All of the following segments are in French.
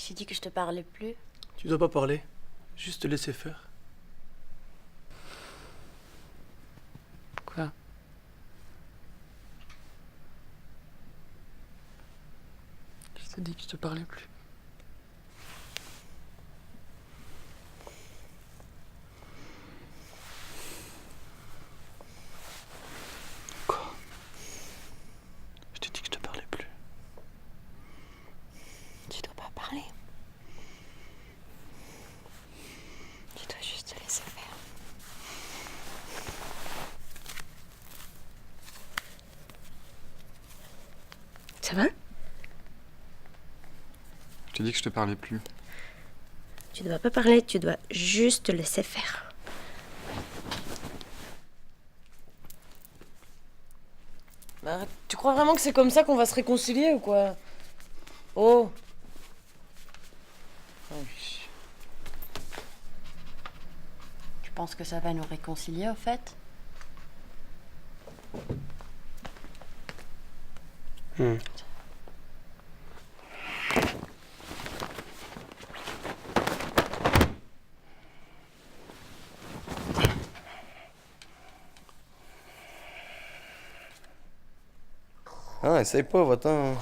J'ai dit que je te parlais plus. Tu dois pas parler, juste te laisser faire. Quoi? Je t'ai dit que je te parlais plus. Quoi? Je t'ai dit que je te parlais plus. Tu dois pas parler. Tu dois juste te laisser faire. Ça va? Je t'ai dit que je te parlais plus. Tu dois pas parler, tu dois juste te laisser faire. Bah, tu crois vraiment que c'est comme ça qu'on va se réconcilier ou quoi? Oh. Tu penses que ça va nous réconcilier au fait? Ah, essaye pas, va-t'en.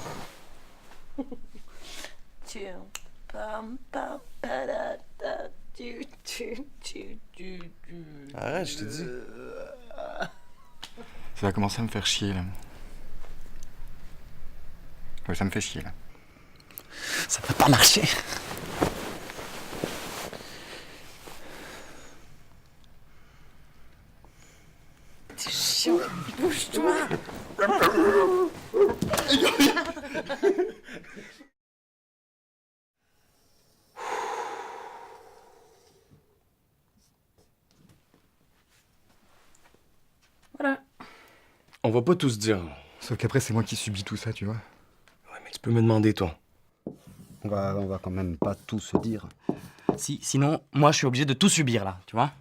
Arrête, je te dis. Ça va commencer à me faire chier, là. Ouais, ça me fait chier, là. Ça va pas marcher. C'est chiant. Bouge-toi. Voilà. On va pas tout se dire. Sauf qu'après, c'est moi qui subis tout ça, tu vois. Ouais, mais tu peux me demander, toi. On va quand même pas tout se dire. Sinon, moi, je suis obligé de tout subir, là, tu vois.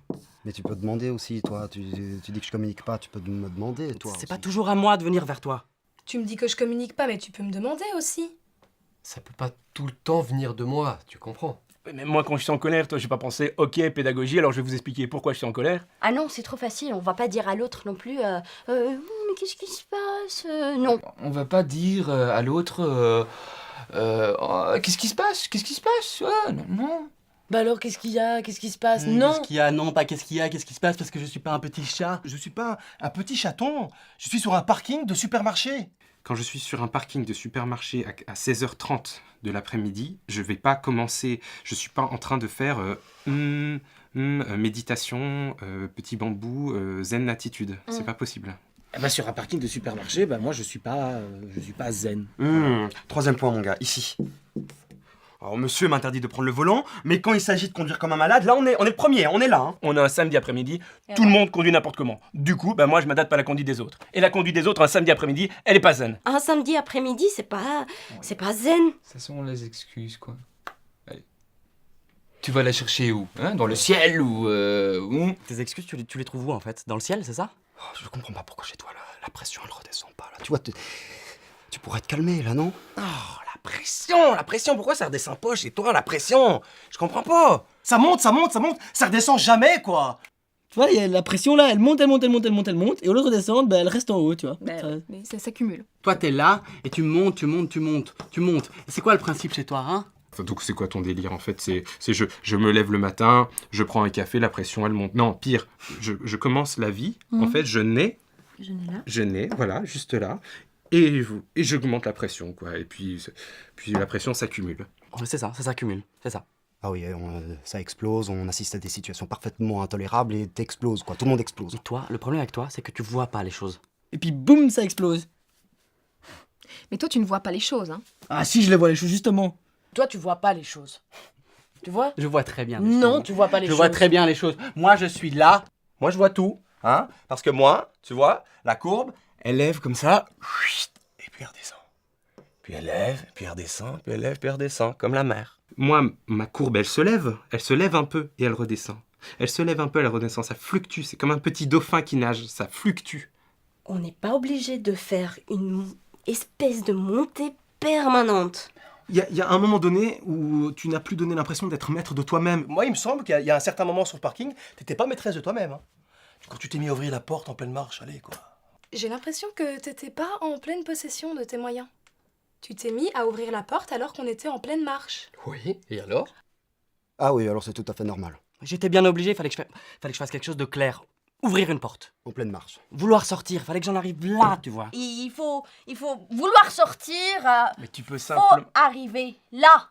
Mais tu peux demander aussi, toi. Tu dis que je communique pas, tu peux me demander, toi. C'est aussi. pas toujours à moi de venir vers toi. Tu me dis que je communique pas, mais tu peux me demander aussi. Ça peut pas tout le temps venir de moi, tu comprends? Mais moi, quand je suis en colère, toi, j'ai pas pensé, ok, pédagogie, alors je vais vous expliquer pourquoi je suis en colère. Ah non, c'est trop facile, on va pas dire à l'autre non plus mais qu'est-ce qui se passe non. On va pas dire à l'autre oh, qu'est-ce qui se passe? Qu'est-ce qui se passe? Non. Bah alors, qu'est-ce qu'il y a? Qu'est-ce qui se passe? Qu'est-ce Non. qu'il y a? Non, pas qu'est-ce qu'il y a? Qu'est-ce qui se passe? Parce que je suis pas un petit chat. Je suis pas un petit chaton, je suis sur un parking de supermarché. Quand je suis sur un parking de supermarché à 16h30 de l'après-midi, je vais pas commencer, je suis pas en train de faire méditation, petit bambou, zen attitude. C'est pas possible. Eh ben sur un parking de supermarché, moi je suis pas zen. Troisième point, mon gars, ici. Alors, monsieur m'interdit de prendre le volant, mais quand il s'agit de conduire comme un malade, là, on est le premier, on est là. Hein. On a un samedi après-midi, tout le monde conduit n'importe comment. Du coup, moi, je m'adapte pas à la conduite des autres. Et la conduite des autres, un samedi après-midi, elle est pas zen. Un samedi après-midi, c'est pas zen. Ça sont les excuses, quoi. Allez. Tu vas la chercher où? Hein? Dans le ciel ou où? Tes excuses, tu les trouves où, en fait? Dans le ciel, c'est ça? Oh, je comprends pas pourquoi chez toi, la pression, elle redescend pas, là. Tu vois, tu pourrais te calmer, là, non? Oh, la pression, pourquoi ça redescend pas chez toi, la pression? Je comprends pas. Ça monte, ça redescend jamais, quoi. Tu vois, y a la pression là, elle monte, et au lieu de redescendre, elle reste en haut, tu vois. Mais ça s'accumule. Toi, t'es là, et tu montes. Et c'est quoi le principe chez toi, hein? Enfin, donc c'est quoi ton délire en fait? C'est je me lève le matin, je prends un café, la pression elle monte. Non, pire, je commence la vie, en fait je nais, voilà, juste là, et j'augmente la pression, quoi. Et puis la pression s'accumule. C'est ça s'accumule, c'est ça. Ah oui, ça explose, on assiste à des situations parfaitement intolérables et t'exploses, quoi. Tout le monde explose. Et toi, le problème avec toi, c'est que tu vois pas les choses. Et puis boum, ça explose. Mais toi, tu ne vois pas les choses, hein. Ah si, je les vois les choses, justement. Toi, tu vois pas les choses. Tu vois? Je vois très bien les Non, choses. tu vois pas les choses. Je vois très bien les choses. Moi, je suis là. Moi, je vois tout, hein. Parce que moi, tu vois, la courbe, elle lève comme ça, et puis elle redescend. Puis elle lève, puis elle redescend, puis elle lève, puis elle redescend, comme la mer. Moi, ma courbe, elle se lève un peu et elle redescend. Elle se lève un peu, elle redescend, ça fluctue. C'est comme un petit dauphin qui nage, ça fluctue. On n'est pas obligé de faire une espèce de montée permanente. Il y a un moment donné où tu n'as plus donné l'impression d'être maître de toi-même. Moi, il me semble qu'il y a un certain moment sur le parking, t'étais pas maîtresse de toi-même. Hein. Quand tu t'es mis à ouvrir la porte en pleine marche, allez, quoi. J'ai l'impression que t'étais pas en pleine possession de tes moyens. Tu t'es mis à ouvrir la porte alors qu'on était en pleine marche. Oui, et alors? Ah oui, alors c'est tout à fait normal. J'étais bien obligé, fallait que je fasse quelque chose de clair. Ouvrir une porte. En pleine marche. Vouloir sortir, fallait que j'en arrive là, tu vois. Il faut vouloir sortir. Mais tu peux Faut simplement... arriver là.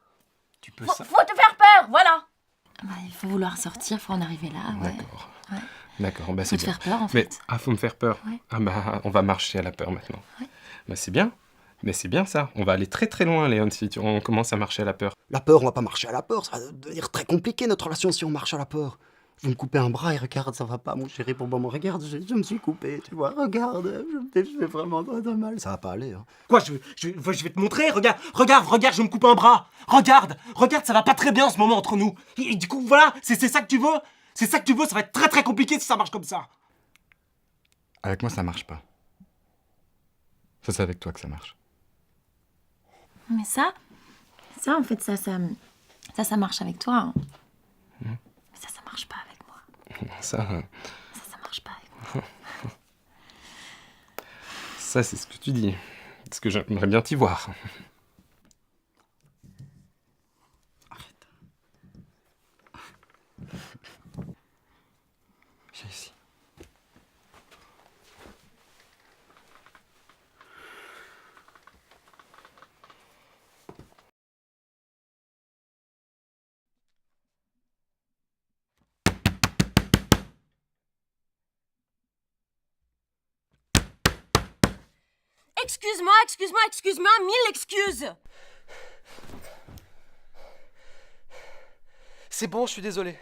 Tu peux Faut te faire peur, voilà. Il faut vouloir sortir, faut en arriver là, ouais. D'accord. Ouais. D'accord, bah Faut c'est te bien. faire peur, en Mais, fait. faut me faire peur. Ouais. Ah bah, on va marcher à la peur maintenant. Ouais. Bah c'est bien. Mais c'est bien ça. On va aller très très loin, Léon, si on commence à marcher à la peur. La peur, on va pas marcher à la peur, ça va devenir très compliqué notre relation si on marche à la peur. Je vais me couper un bras et regarde, ça va pas, mon chéri, pour moi, regarde, je me suis coupé, tu vois, regarde, je fais vraiment de mal. Ça va pas aller, hein. Quoi, je vais te montrer, regarde, je me coupe un bras. Regarde, ça va pas très bien en ce moment entre nous. Et du coup, voilà, c'est ça que tu veux? C'est ça que tu veux, ça va être très très compliqué si ça marche comme ça. Avec moi, ça marche pas. Ça, c'est avec toi que ça marche. Mais ça en fait, ça marche avec toi. Hein. Mais ça marche pas avec moi. Ça marche pas avec moi. ça c'est ce que tu dis. Parce que j'aimerais bien t'y voir. Viens ici. Excuse-moi, mille excuses. C'est bon, je suis désolé.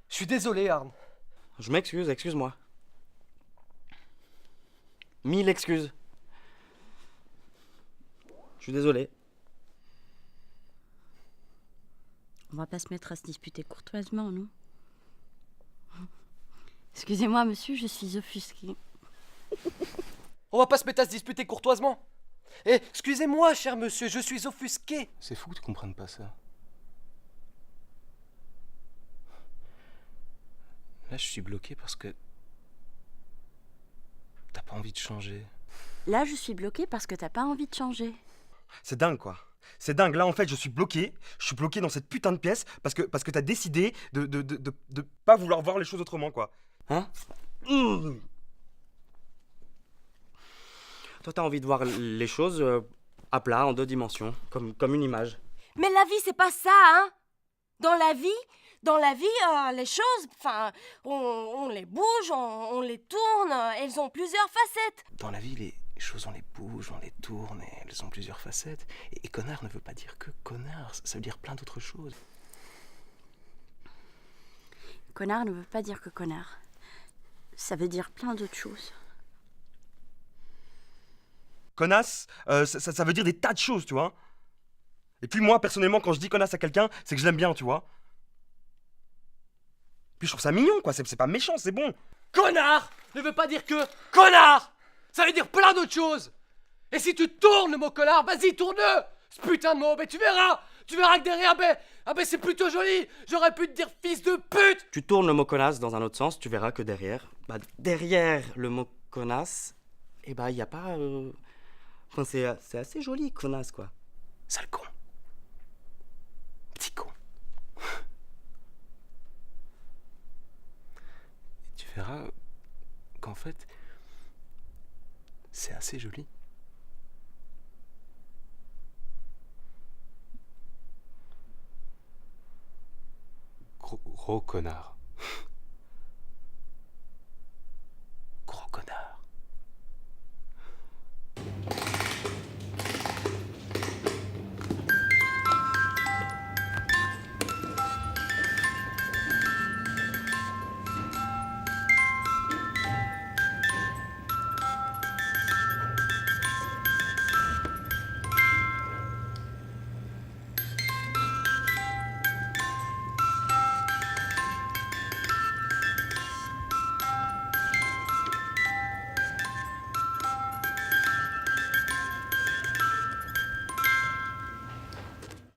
Je suis désolé, Arne. Je m'excuse, excuse-moi. 1000 excuses. Je suis désolé. On va pas se mettre à se disputer courtoisement, non? Excusez-moi, monsieur, je suis offusquée. On va pas se mettre à se disputer courtoisement. Eh, excusez-moi, cher monsieur, je suis offusqué. C'est fou que tu comprennes pas ça. Là, je suis bloqué parce que t'as pas envie de changer. Là, je suis bloquée parce que t'as pas envie de changer. C'est dingue, quoi. C'est dingue. Là, en fait, je suis bloqué. Je suis bloqué dans cette putain de pièce parce que t'as décidé de pas vouloir voir les choses autrement, quoi. Hein? Toi, t'as envie de voir les choses à plat, en 2 dimensions, comme une image. Mais la vie, c'est pas ça, hein? Dans la vie, les choses, enfin, on les bouge, on les tourne, elles ont plusieurs facettes. Dans la vie, les choses, on les bouge, on les tourne et elles ont plusieurs facettes. Et connard ne veut pas dire que connard, ça veut dire plein d'autres choses. Connard ne veut pas dire que connard. Ça veut dire plein d'autres choses. Connasse, ça veut dire des tas de choses, tu vois. Et puis moi, personnellement, quand je dis connasse à quelqu'un, c'est que je l'aime bien, tu vois. Puis je trouve ça mignon, quoi. C'est pas méchant, c'est bon. Connard ne veut pas dire que connard. Ça veut dire plein d'autres choses. Et si tu tournes le mot connard, vas-y, tourne-le. Ce putain de mot, mais tu verras que derrière, c'est plutôt joli. J'aurais pu te dire fils de pute. Tu tournes le mot connasse dans un autre sens, tu verras que derrière, derrière le mot connasse, il y a pas... Enfin, c'est assez joli, connasse, quoi. Sale con. Petit con. Et tu verras qu'en fait, c'est assez joli. Gros connard.